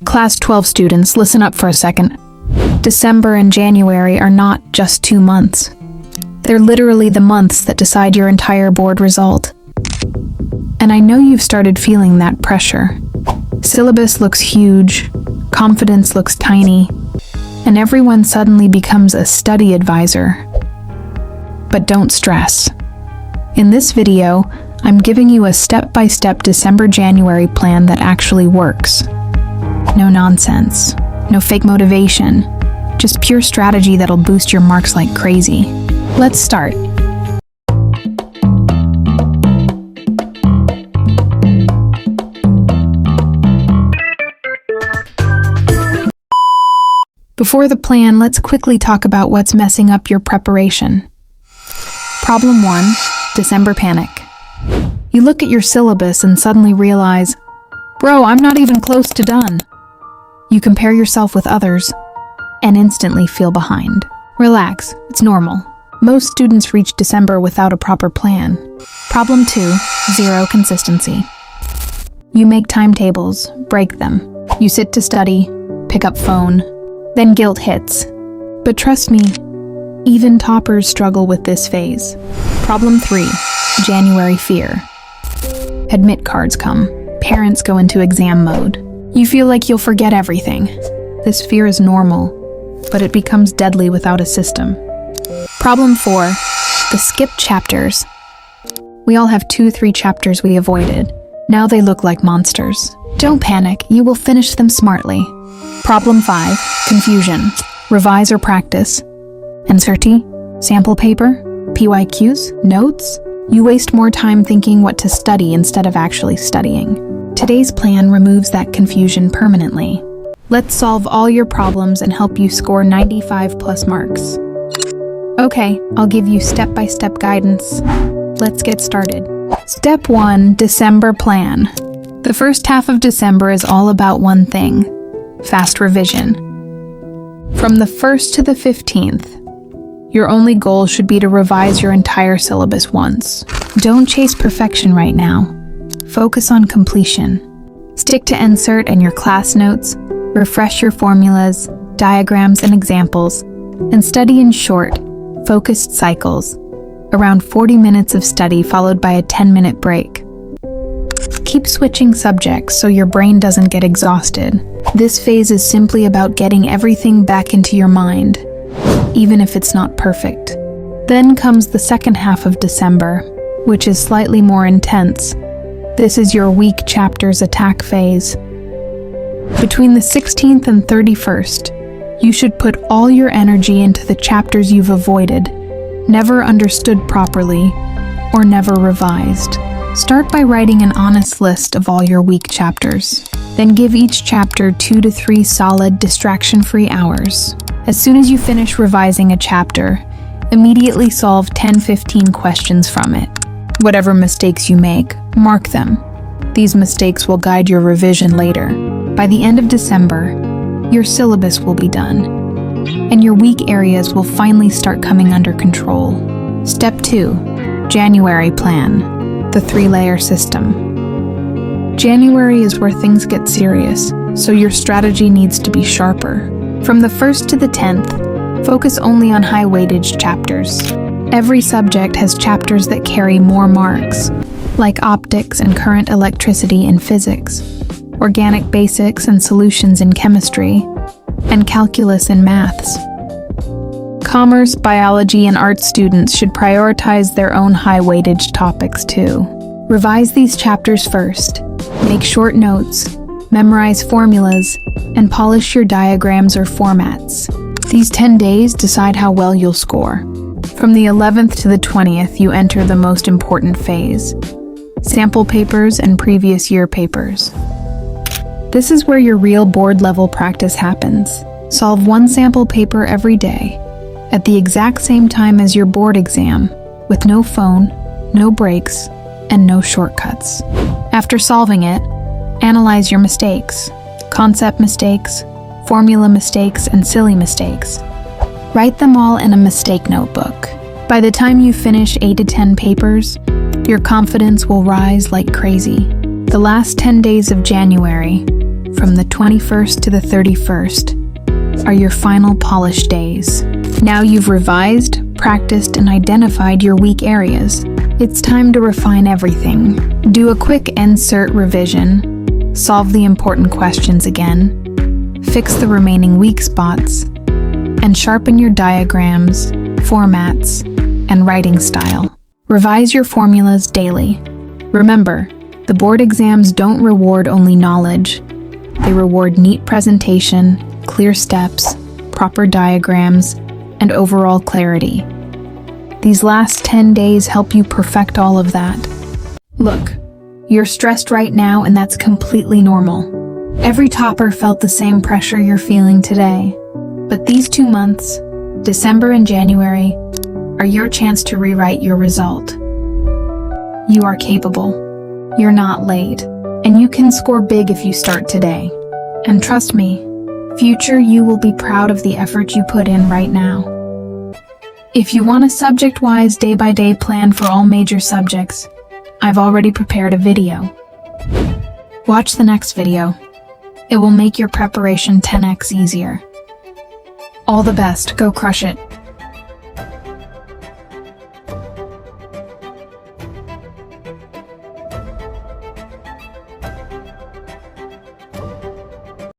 Class 12 students, listen up for a second. December and January are not just 2 months. They're literally the months that decide your entire board result. And I know you've started feeling that pressure. Syllabus looks huge, confidence looks tiny, and everyone suddenly becomes a study advisor. But don't stress. In this video, I'm giving you a step-by-step December-January plan that actually works. No nonsense, no fake motivation, just pure strategy that'll boost your marks like crazy. Let's start. Before the plan, let's quickly talk about what's messing up your preparation. Problem 1, December panic. You look at your syllabus and suddenly realize, bro, I'm not even close to done. You compare yourself with others and instantly feel behind. Relax, it's normal. Most students reach December without a proper plan. Problem 2, zero consistency. You make timetables, break them. You sit to study, pick up phone, then guilt hits. But trust me, even toppers struggle with this phase. Problem 3, January fear. Admit cards come. Parents go into exam mode. You feel like you'll forget everything. This fear is normal, but it becomes deadly without a system. Problem 4, the skipped chapters. We all have 2-3 chapters we avoided. Now they look like monsters. Don't panic, you will finish them smartly. Problem 5, confusion. Revise or practice. NCERT, sample paper, PYQs, notes. You waste more time thinking what to study instead of actually studying. Today's plan removes that confusion permanently. Let's solve all your problems and help you score 95 plus marks. Okay, I'll give you step-by-step guidance. Let's get started. Step 1, December plan. The first half of December is all about one thing: fast revision. From the 1st to the 15th, your only goal should be to revise your entire syllabus once. Don't chase perfection right now. Focus on completion. Stick to NCERT and your class notes, refresh your formulas, diagrams, and examples, and study in short, focused cycles, around 40 minutes of study followed by a 10-minute break. Keep switching subjects so your brain doesn't get exhausted. This phase is simply about getting everything back into your mind, even if it's not perfect. Then comes the second half of December, which is slightly more intense. This is your weak chapters attack phase. Between the 16th and 31st, you should put all your energy into the chapters you've avoided, never understood properly, or never revised. Start by writing an honest list of all your weak chapters. Then give each chapter 2 to 3 solid, distraction-free hours. As soon as you finish revising a chapter, immediately solve 10-15 questions from it. Whatever mistakes you make, mark them. These mistakes will guide your revision later. By the end of December, your syllabus will be done, and your weak areas will finally start coming under control. Step 2, January plan, the 3-layer system. January is where things get serious, so your strategy needs to be sharper. From the 1st to the 10th, focus only on high-weightage chapters. Every subject has chapters that carry more marks, like optics and current electricity in physics, organic basics and solutions in chemistry, and calculus in maths. Commerce, biology, and art students should prioritize their own high-weightage topics too. Revise these chapters first, make short notes, memorize formulas, and polish your diagrams or formats. These 10 days decide how well you'll score. From the 11th to the 20th, you enter the most important phase: sample papers and previous year papers. This is where your real board-level practice happens. Solve one sample paper every day, at the exact same time as your board exam, with no phone, no breaks, and no shortcuts. After solving it, analyze your mistakes, concept mistakes, formula mistakes, and silly mistakes. Write them all in a mistake notebook. By the time you finish 8 to 10 papers, your confidence will rise like crazy. The last 10 days of January, from the 21st to the 31st, are your final polish days. Now you've revised, practiced, and identified your weak areas. It's time to refine everything. Do a quick insert revision, solve the important questions again, fix the remaining weak spots, and sharpen your diagrams, formats, and writing style. Revise your formulas daily. Remember, the board exams don't reward only knowledge. They reward neat presentation, clear steps, proper diagrams, and overall clarity. These last 10 days help you perfect all of that. Look, you're stressed right now, and that's completely normal. Every topper felt the same pressure you're feeling today. But these 2 months, December and January, are your chance to rewrite your result. You are capable. You're not late, and you can score big if you start today. And trust me, future you will be proud of the effort you put in right now. If you want a subject-wise day-by-day plan for all major subjects, I've already prepared a video. Watch the next video. It will make your preparation 10x easier. All the best, go crush it.